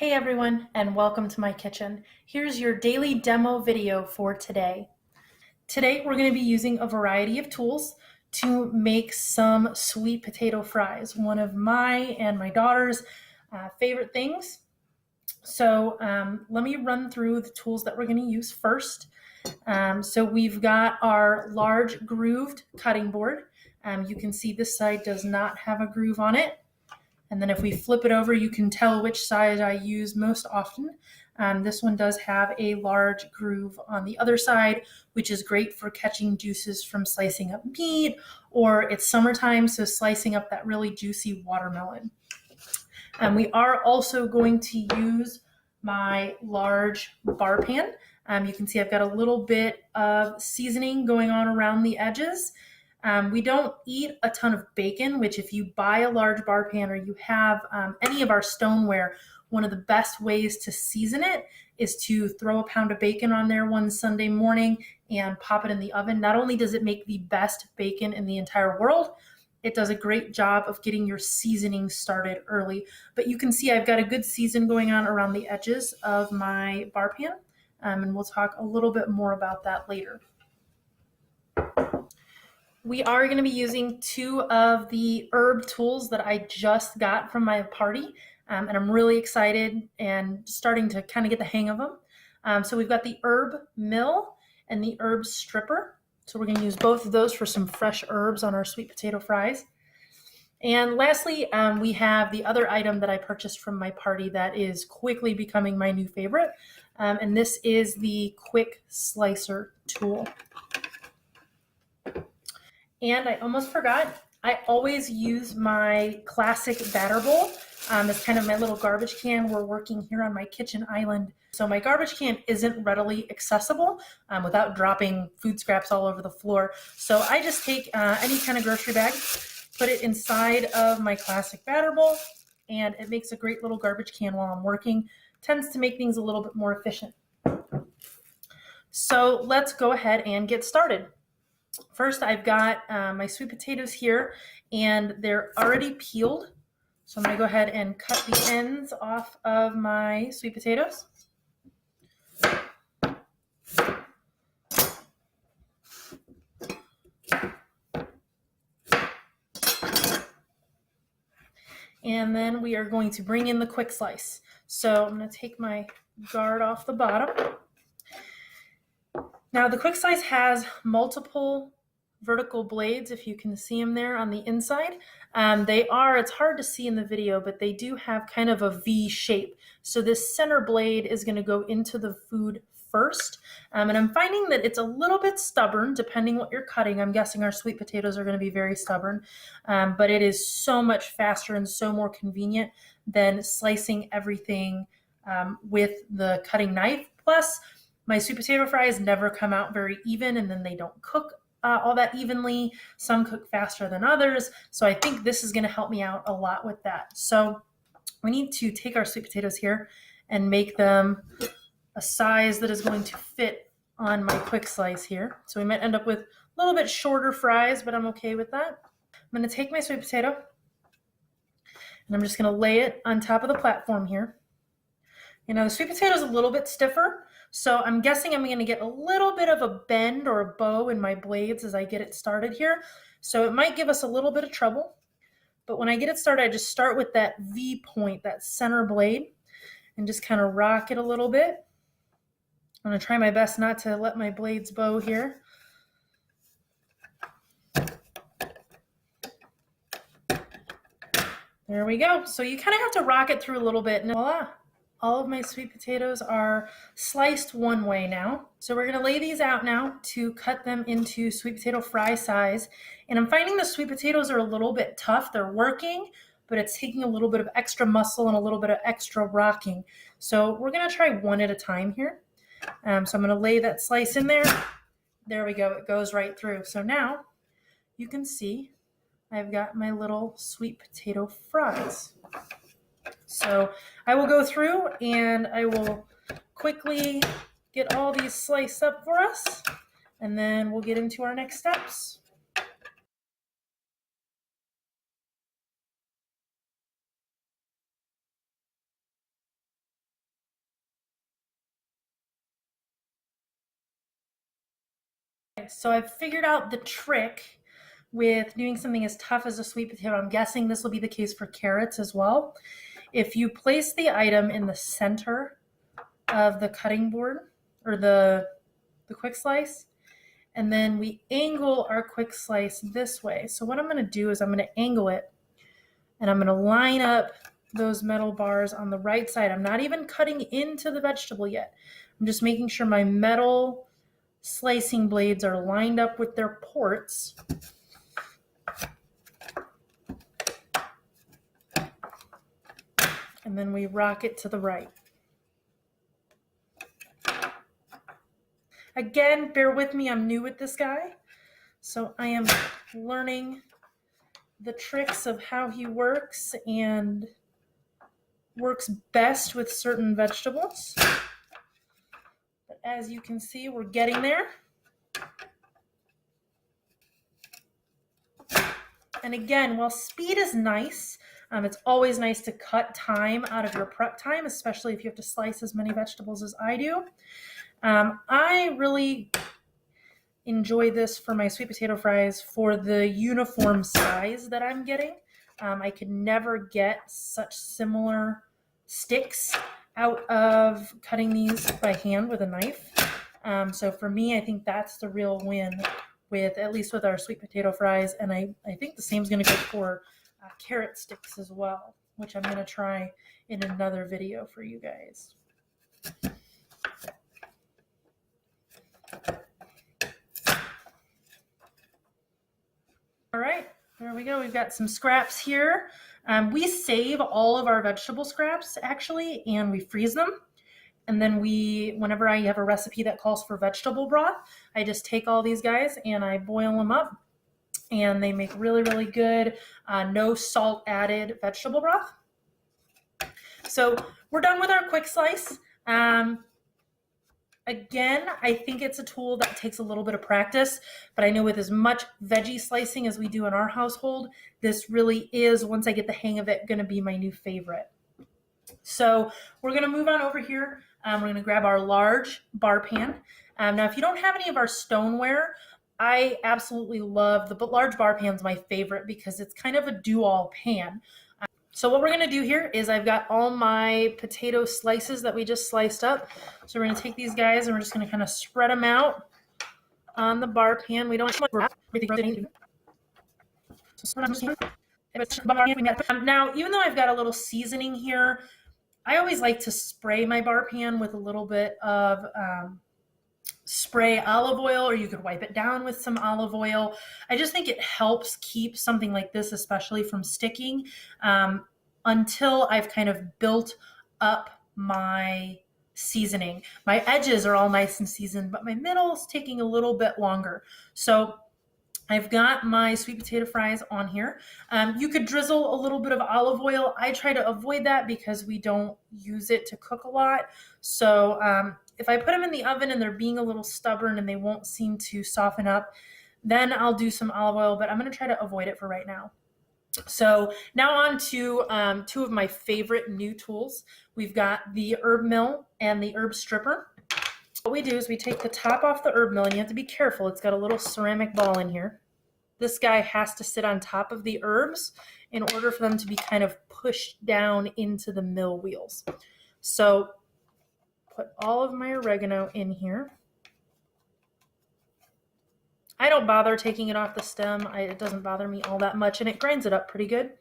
Hey everyone, and welcome to my kitchen. Here's your daily demo video for today. Today we're going to be using a variety of tools to make some sweet potato fries, one of my and my daughter's favorite things. So let me run through the tools that we're going to use first. So we've got our large grooved cutting board. You can see this side does not have a groove on it. And then if we flip it over, you can tell which side I use most often. This one does have a large groove on the other side, which is great for catching juices from slicing up meat, or it's summertime, so slicing up that really juicy watermelon. We are also going to use my large bar pan. You can see I've got a little bit of seasoning going on around the edges. We don't eat a ton of bacon, which if you buy a large bar pan or you have any of our stoneware, one of the best ways to season it is to throw a pound of bacon on there one Sunday morning and pop it in the oven. Not only does it make the best bacon in the entire world, it does a great job of getting your seasoning started early. But you can see I've got a good season going on around the edges of my bar pan, and we'll talk a little bit more about that later. We are going to be using two of the herb tools that I just got from my party, and I'm really excited and starting to kind of get the hang of them. So we've got the herb mill and the herb stripper. So we're going to use both of those for some fresh herbs on our sweet potato fries. And lastly, we have the other item that I purchased from my party that is quickly becoming my new favorite, and this is the quick slicer tool. And I almost forgot, I always use my classic batter bowl as kind of my little garbage can. We're working here on my kitchen island, so my garbage can isn't readily accessible without dropping food scraps all over the floor. So I just take any kind of grocery bag, put it inside of my classic batter bowl, and it makes a great little garbage can while I'm working. Tends to make things a little bit more efficient. So let's go ahead and get started. First, I've got my sweet potatoes here, and they're already peeled. So I'm going to go ahead and cut the ends off of my sweet potatoes. And then we are going to bring in the quick slice. So I'm going to take my guard off the bottom. Now the quick slice has multiple vertical blades, if you can see them there on the inside. It's hard to see in the video, but they do have kind of a V shape. So this center blade is going to go into the food first. And I'm finding that it's a little bit stubborn depending what you're cutting. I'm guessing our sweet potatoes are going to be very stubborn, but it is so much faster and so more convenient than slicing everything with the cutting knife. Plus, my sweet potato fries never come out very even, and then they don't cook all that evenly. Some cook faster than others. So I think this is going to help me out a lot with that. So we need to take our sweet potatoes here and make them a size that is going to fit on my quick slice here. So we might end up with a little bit shorter fries, but I'm okay with that. I'm going to take my sweet potato and I'm just going to lay it on top of the platform here. You know, the sweet potato is a little bit stiffer, so I'm guessing I'm going to get a little bit of a bend or a bow in my blades as I get it started here. So it might give us a little bit of trouble, but when I get it started, I just start with that V point, that center blade, and just kind of rock it a little bit. I'm going to try my best not to let my blades bow here. There we go. So you kind of have to rock it through a little bit, and voila. All of my sweet potatoes are sliced one way now. So we're going to lay these out now to cut them into sweet potato fry size. And I'm finding the sweet potatoes are a little bit tough. They're working, but it's taking a little bit of extra muscle and a little bit of extra rocking. So we're going to try one at a time here. So I'm going to lay that slice in there. There we go. It goes right through. So now you can see I've got my little sweet potato fries. So I will go through and I will quickly get all these sliced up for us, and then we'll get into our next steps. So I've figured out the trick with doing something as tough as a sweet potato. I'm guessing this will be the case for carrots as well. If you place the item in the center of the cutting board or the quick slice, and then we angle our quick slice this way. So what I'm going to do is I'm going to angle it, and I'm going to line up those metal bars on the right side. I'm not even cutting into the vegetable yet. I'm just making sure my metal slicing blades are lined up with their ports. And then we rock it to the right. Again, bear with me, I'm new with this guy. So I am learning the tricks of how he works and works best with certain vegetables. But as you can see, we're getting there. And again, while speed is nice, it's always nice to cut time out of your prep time, especially if you have to slice as many vegetables as I do. I really enjoy this for my sweet potato fries for the uniform size that I'm getting. I could never get such similar sticks out of cutting these by hand with a knife. So for me, I think that's the real win with, at least with our sweet potato fries. And I think the same is going to go for carrot sticks as well, which I'm going to try in another video for you guys. All right, there we go. We've got some scraps here. We save all of our vegetable scraps actually, and we freeze them. And then whenever I have a recipe that calls for vegetable broth, I just take all these guys and I boil them up, and they make really, really good, no salt added vegetable broth. So we're done with our quick slice. Again, I think it's a tool that takes a little bit of practice, but I know with as much veggie slicing as we do in our household, this really is, once I get the hang of it, going to be my new favorite. So we're going to move on over here. We're going to grab our large bar pan. Now, if you don't have any of our stoneware, I absolutely love the large bar pan's my favorite because it's kind of a do-all pan. So what we're going to do here is I've got all my potato slices that we just sliced up. So we're going to take these guys and we're just going to kind of spread them out on the bar pan. We don't now, even though I've got a little seasoning here, I always like to spray my bar pan with a little bit of spray olive oil, or you could wipe it down with some olive oil. I just think it helps keep something like this, especially from sticking, until I've kind of built up my seasoning. My edges are all nice and seasoned, but my middle is taking a little bit longer. So I've got my sweet potato fries on here. You could drizzle a little bit of olive oil. I try to avoid that because we don't use it to cook a lot. So if I put them in the oven and they're being a little stubborn and they won't seem to soften up, then I'll do some olive oil, but I'm going to try to avoid it for right now. So now on to two of my favorite new tools. We've got the herb mill and the herb stripper. What we do is we take the top off the herb mill, and you have to be careful. It's got a little ceramic ball in here. This guy has to sit on top of the herbs in order for them to be kind of pushed down into the mill wheels. So put all of my oregano in here. I don't bother taking it off the stem. It doesn't bother me all that much, and it grinds it up pretty good.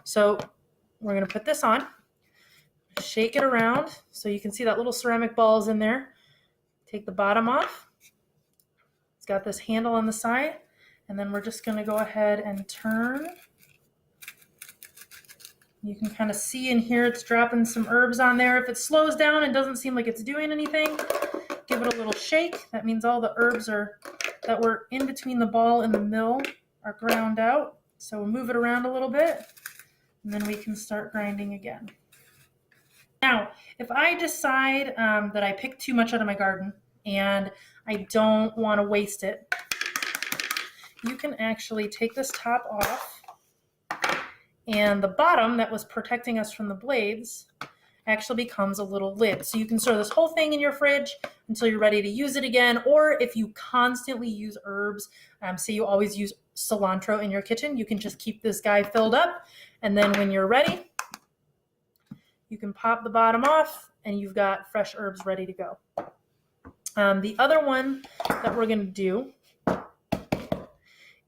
So we're going to put this on, shake it around so you can see that little ceramic ball is in there. Take the bottom off. It's got this handle on the side, and then we're just going to go ahead and turn. You can kind of see in here it's dropping some herbs on there. If it slows down and doesn't seem like it's doing anything, give it a little shake. That means all the herbs that were in between the ball and the mill are ground out. So we'll move it around a little bit, and then we can start grinding again. Now, if I decide that I picked too much out of my garden and I don't want to waste it, you can actually take this top off, and the bottom that was protecting us from the blades, actually becomes a little lid. So you can store this whole thing in your fridge until you're ready to use it again. Or if you constantly use herbs, say you always use cilantro in your kitchen, you can just keep this guy filled up. And then when you're ready, you can pop the bottom off and you've got fresh herbs ready to go. The other one that we're going to do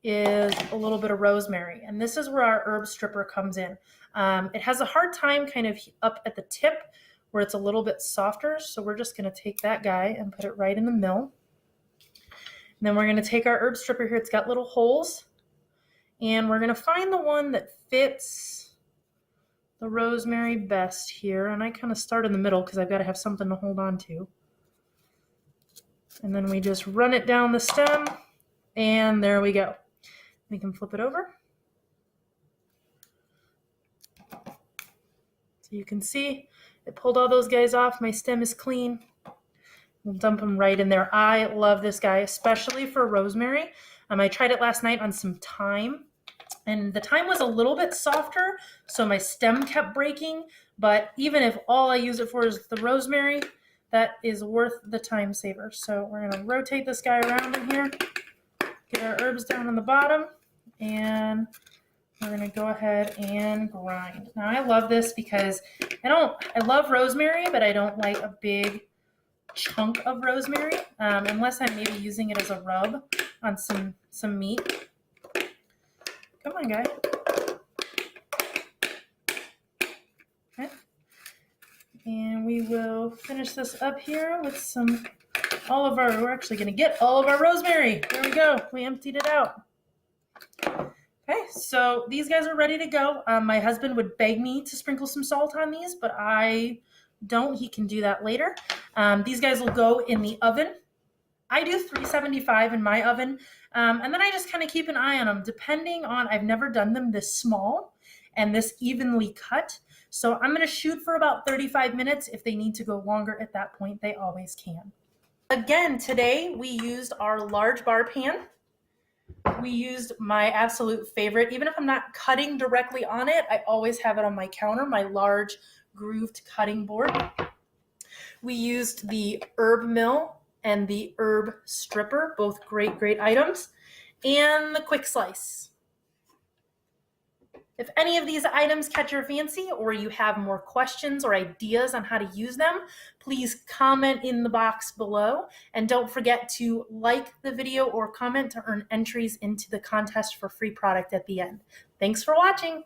is a little bit of rosemary. And this is where our herb stripper comes in. It has a hard time kind of up at the tip where it's a little bit softer. So we're just going to take that guy and put it right in the middle. And then we're going to take our herb stripper here. It's got little holes. And we're going to find the one that fits the rosemary best here. And I kind of start in the middle because I've got to have something to hold on to. And then we just run it down the stem. And there we go. We can flip it over. So you can see it pulled all those guys off. My stem is clean. We'll dump them right in there. I love this guy, especially for rosemary. I tried it last night on some thyme, and the thyme was a little bit softer, so my stem kept breaking. But even if all I use it for is the rosemary, that is worth the time saver. So we're going to rotate this guy around in here, get our herbs down on the bottom, and we're going to go ahead and grind. Now I love this because I love rosemary, but I don't like a big chunk of rosemary unless I'm maybe using it as a rub on some meat. Come on, guy. Okay. And we will finish this up here with we're actually going to get all of our rosemary. There we go. We emptied it out. Okay, so these guys are ready to go. My husband would beg me to sprinkle some salt on these, but I don't. He can do that later. These guys will go in the oven. I do 375 in my oven, and then I just kind of keep an eye on them, depending on, I've never done them this small and this evenly cut. So I'm going to shoot for about 35 minutes. If they need to go longer at that point, they always can. Again, today we used our large bar pan. We used my absolute favorite. Even if I'm not cutting directly on it, I always have it on my counter, my large grooved cutting board. We used the herb mill and the herb stripper, both great items, and the quick slice. If any of these items catch your fancy or you have more questions or ideas on how to use them, please comment in the box below. And don't forget to like the video or comment to earn entries into the contest for free product at the end. Thanks for watching.